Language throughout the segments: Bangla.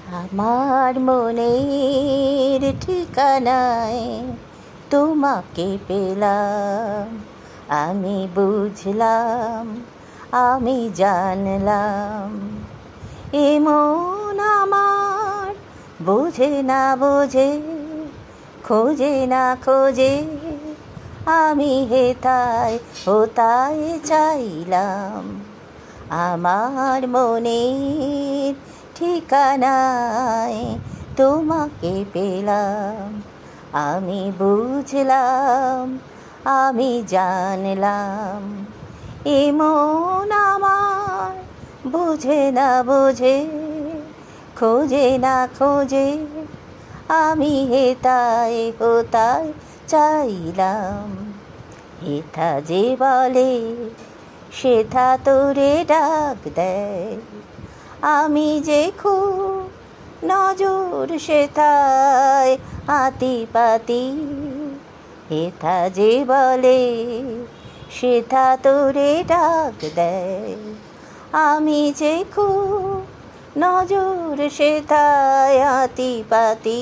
আমার মনের ঠিকানায় তোমাকে পেলাম, আমি বুঝলাম, আমি জানলাম। এমন আমার বোঝে না বোঝে, খোঁজে না খোঁজে, আমি হেথায় হোতায় চাইলাম। আমার মনের ঠিকানায় তোমাকে পেলাম, আমি বুঝলাম, আমি জানলাম। এমন আমার বোঝে না বোঝে, খোঁজে না খোঁজে, আমি হেথায় হোতায় চাইলাম। হেথা যে বলে সেথা তোরে ডাক দেয়, আমি যে খুব নজর সেথায় হাতি পাতি। হেথা যে বলে সেথা তোরে ডাক দেয়, আমি যে খুব নজর সেথায় হাতি পাতি।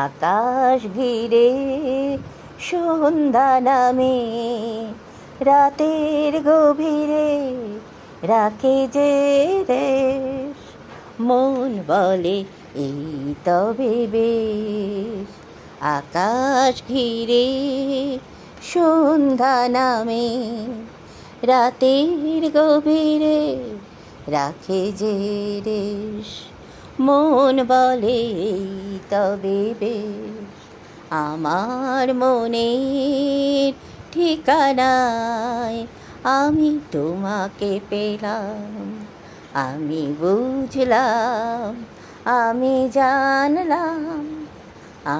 আকাশ ঘিরে সন্ধ্যা নামে, রাতের গভীরে রাখে যে রেশ। মন বলে এই তবে বেশ। আকাশ ঘিরে সন্ধ্যা নামে, রাতের গভীরে রাখে যে রেশ। মন বলে এই তবে বেশ। আমার মনের ঠিকানায় আমি তোমাকে পেলাম, আমি বুঝলাম, আমি জানলাম।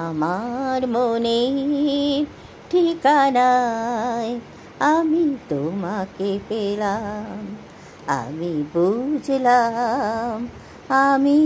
আমার মনের ঠিকানায় আমি তোমাকে পেলাম, আমি বুঝলাম, আমি